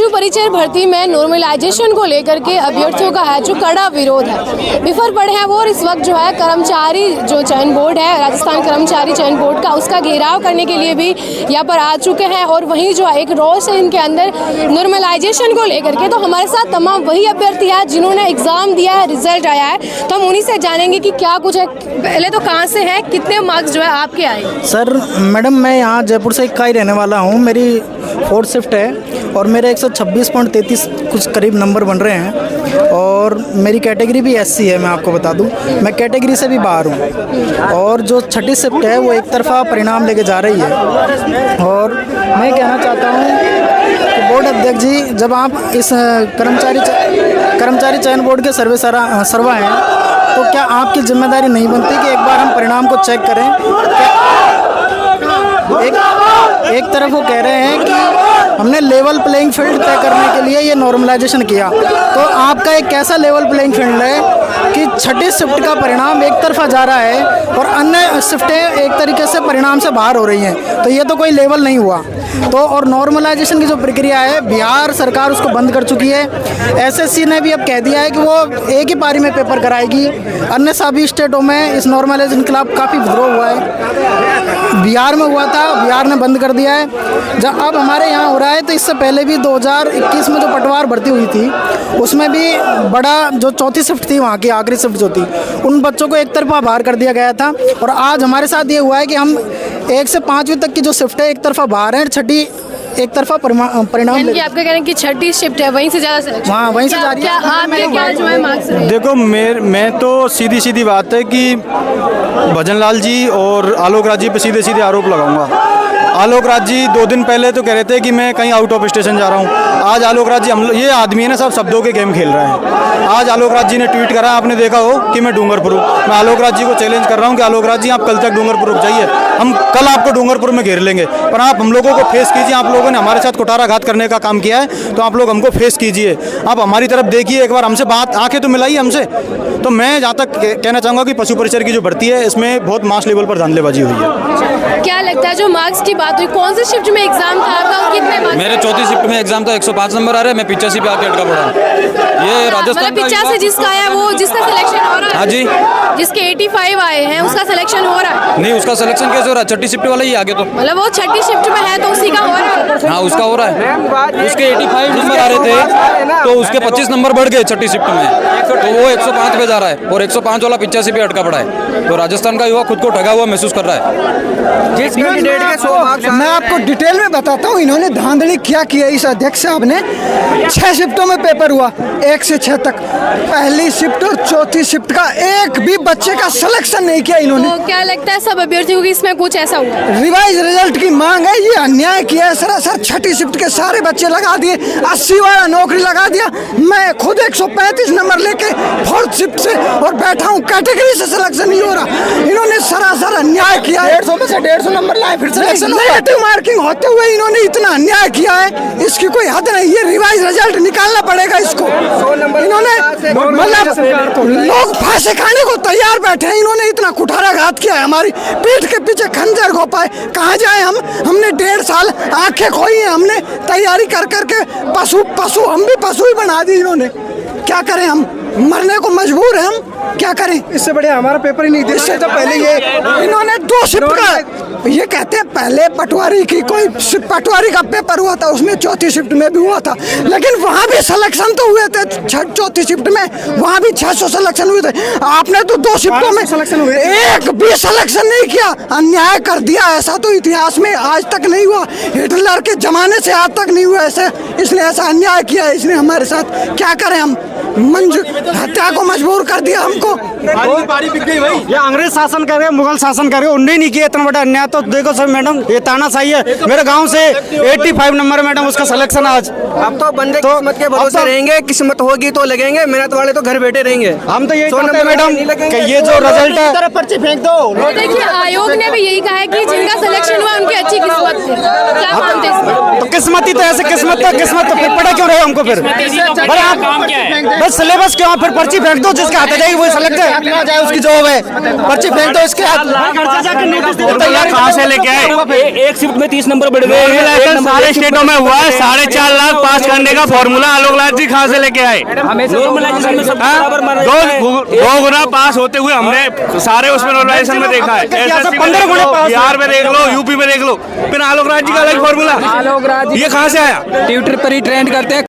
पशु परिचय भर्ती में नॉर्मलाइजेशन को लेकर के अभ्यर्थियों का है जो कड़ा विरोध है, विफर पड़े हैं वो। और इस वक्त जो है कर्मचारी जो चयन बोर्ड है, राजस्थान कर्मचारी चयन बोर्ड का, उसका घेराव करने के लिए भी यहाँ पर आ चुके हैं। और वहीं जो है एक रोष है इनके अंदर नॉर्मलाइजेशन को लेकर के। तो हमारे साथ तमाम वही अभ्यर्थी हैं जिन्होंने एग्जाम दिया है, रिजल्ट आया है, तो हम उन्हीं से जानेंगे कि क्या कुछ है। पहले तो कहाँ से है, कितने मार्क्स जो है आपके आए? सर मैडम, मैं यहाँ जयपुर से का ही रहने वाला हूँ। मेरी 4th शिफ्ट है और मेरे 126.33 कुछ करीब नंबर बन रहे हैं। और मेरी कैटेगरी भी SC है, मैं आपको बता दूं। मैं कैटेगरी से भी बाहर हूँ। और जो 6ठी शिफ्ट है वो एक तरफा परिणाम लेके जा रही है। और मैं कहना चाहता हूँ कि बोर्ड अध्यक्ष जी, जब आप इस कर्मचारी चयन बोर्ड के सर्वा हैं, तो क्या आपकी जिम्मेदारी नहीं बनती कि एक बार हम परिणाम को चेक करें? एक तरफ वो कह रहे हैं कि हमने लेवल प्लेइंग फील्ड तय करने के लिए ये नॉर्मलाइजेशन किया, तो आपका एक कैसा लेवल प्लेइंग फील्ड है कि 6ठी शिफ्ट का परिणाम एक तरफा जा रहा है और अन्य शिफ्टें एक तरीके से परिणाम से बाहर हो रही हैं, तो ये तो कोई लेवल नहीं हुआ। तो और नॉर्मलाइजेशन की जो प्रक्रिया है, बिहार सरकार उसको बंद कर चुकी है। SSC ने भी अब कह दिया है कि वो एक ही पारी में पेपर कराएगी। अन्य सभी स्टेटों में इस नॉर्मलाइजेशन के खिलाफ काफ़ी विद्रोह हुआ है। बिहार में हुआ था, बिहार ने बंद कर दिया है। जब अब हमारे यहाँ हो रहा है, तो इससे पहले भी 2021 में जो पटवार भर्ती हुई थी, उसमें भी बड़ा जो 4थी शिफ्ट थी, वहाँ की आखिरी शिफ्ट जो थी, उन बच्चों को एक तरफा बाहर कर दिया गया था। और आज हमारे साथ ये हुआ है कि हम 1 से 5वीं तक की जो शिफ्ट है एक तरफा बाहर है, 6ठी एक तरफा परिणाम। आपका कहना है कि 6ठी शिफ्ट है, वहीं से ज़्यादा सिलेक्शन? हाँ, वहीं से जा रही है। आपके क्या जो है मार्क्स? देखो, मैं तो सीधी बात है कि भजन लाल जी और आलोक राज जी पे सीधे आरोप लगाऊंगा। आलोक राज जी 2 दिन पहले तो कह रहे थे कि मैं कहीं आउट ऑफ स्टेशन जा रहा हूँ। आज आलोक राज जी, ये आदमी है ना, सब शब्दों के गेम खेल रहे हैं। आज आलोक राज जी ने ट्वीट करा, आपने देखा हो कि मैं डूंगरपुर हूँ। मैं आलोक राज जी को चैलेंज कर रहा हूँ कि आलोक राज जी, आप कल तक डूंगरपुर रुक जाइए, हम कल आपको डूंगरपुर में घेर लेंगे, पर आप हम लोगों को फेस कीजिए। आप लोगों ने हमारे साथ कुठाराघात करने का काम किया है, तो आप लोग हमको फेस कीजिए। आप हमारी तरफ देखिए, एक बार हमसे बात, आंखें तो मिलाइए हमसे। तो मैं जहाँ तक कहना चाहूँगा कि पशु परिचय की जो भर्ती है, इसमें बहुत मास लेवल पर जानलेबाजी हुई है। क्या लगता है, जो मार्क्स की बात हुई, कौन सी शिफ्ट में एग्जाम था आपका और कितने मार्क्स? मेरे 4थी शिफ्ट में एग्जाम था, 105 नंबर आ रहे हैं। मैं 85 पे आके अटका पड़ा। ये राजस्थान का 85 जिसका आया, वो जिसका सिलेक्शन हो रहा है? हाँ जी, जिसके 85 आए हैं उसका सिलेक्शन हो रहा है? नहीं, उसका सिलेक्शन कैसे हो रहा है? 6ठी शिफ्ट वाला ही आगे, तो मतलब वो 6ठी शिफ्ट में है तो उसी का हो रहा है? हाँ, उसका हो रहा है। उसके 85 नंबर आ रहे थे, तो उसके 25 नंबर बढ़ गए 6ठी शिफ्ट में, तो वो 105 पे जा रहा है और 105 वाला 85 पे अटका पड़ा है। तो राजस्थान का युवा खुद को ठगा हुआ महसूस कर रहा है। जिस कैंडिडेट के 100 मार्क्स, मैं आपको डिटेल में बताता हूँ इन्होंने धांधली क्या की है। इस अध्यक्ष साहब ने 6 शिफ्टों में पेपर हुआ, 1 से 6 तक। पहली शिफ्ट और 4थी शिफ्ट का एक भी बच्चे का सिलेक्शन नहीं किया इन्होंने। तो क्या लगता है सब अभ्यर्थियों की इसमें कुछ ऐसा हुआ? रिवाइज रिजल्ट की मांग है, ये अन्याय किया है सरासर। 6ठी शिफ्ट के सारे बच्चे लगा दिए, 80 वाला नौकरी लगा दिया। मैं खुद 135 नंबर लेके 4th शिफ्ट से और बैठा हूँ, कैटेगरी से सिलेक्शन नहीं हो रहा। इन्होंने सरासर अन्याय किया है। 150 में से 150 नंबर लाए, फिर सिलेक्शन नेगेटिव मार्किंग होते हुए इन्होंने इतना अन्याय किया है, इसकी कोई हद नहीं। ये रिवाइज रिजल्ट निकालना पड़ेगा इसको। इन्होंने मतलब लोग फांसी खाने को तैयार बैठे हैं। इन्होंने इतना कुठाराघात किया है, हमारी पीठ के पीछे खंजर घोपा है। कहाँ जाए हम? हमने 1.5 साल आंखें खोई हैं, हमने तैयारी कर करके पशु हम भी पशु ही बना दी इन्होंने। क्या करें हम? मरने को मजबूर हैं हम, क्या करें? इससे बढ़िया हमारा पेपर ही नहीं दे। इससे तो पहले ये इन्होंने 2 शिफ्ट का, ये कहते हैं पहले पटवारी की कोई पटवारी का पेपर हुआ था, उसमें 4थी शिफ्ट में भी हुआ था, लेकिन वहाँ भी सिलेक्शन तो हुए थे। 4थी शिफ्ट में वहाँ भी 600 सिलेक्शन हुए थे। आपने तो 2 शिफ्टों में सिलेक्शन हुए, एक भी सिलेक्शन नहीं किया। अन्याय कर दिया। ऐसा तो इतिहास में आज तक नहीं हुआ, हिटलर के जमाने से आज तक नहीं हुआ ऐसे। इसने ऐसा अन्याय किया है इसने हमारे साथ। क्या करें हम? हत्या को मजबूर कर दिया हमको। ये अंग्रेज शासन कर रहे, मुगल शासन कर रहे, उन्होंने नहीं किया इतना बड़ा अन्याय। तो देखो सर मैडम, ये तानाशाही है। मेरे गांव से 85 नंबर मैडम, उसका सिलेक्शन आज। अब तो बंदे किस्मत के भरोसे रहेंगे, किस्मत होगी तो लगेंगे, मेहनत वाले तो घर बैठे रहेंगे। हम तो यही कहते हैं मैडम कि ये जो रिजल्ट है, पर्ची फेंक दो। देखिए, आयोग ने भी यही कहा है कि जिनका सिलेक्शन हुआ उनकी अच्छी किस्मत थी। क्या मानते हैं इसमें? तो किस्मत ही तो ऐसे, किस्मत तो फिर पड़ा क्यों रहे हमको? फिर बस सिलेबस क्यों, फिर पर्ची फेंक दो, जिसके हाथ जाएगी वो सेलेक्ट ना जाए, उसकी जॉब है, पर्ची फेंक दो इसके हाथ। कहाँ से लेके आए? एक शिफ्ट में 30 नंबर बढ़ गए। सारे स्टेटों में हुआ है, 4.5 लाख पास करने का फॉर्मूला आलोक राज जी कहाँ से लेके आए? दो गुना पास होते हुए हमने सारे उसमें नॉर्मलाइजेशन में देखा है। 15 गुना पास। बिहार में देख लो, यूपी में देख लो, फिर आलोक राज जी का अलग फॉर्मूला, ये कहाँ से आया? ट्विटर पर ही ट्रेंड करते हैं।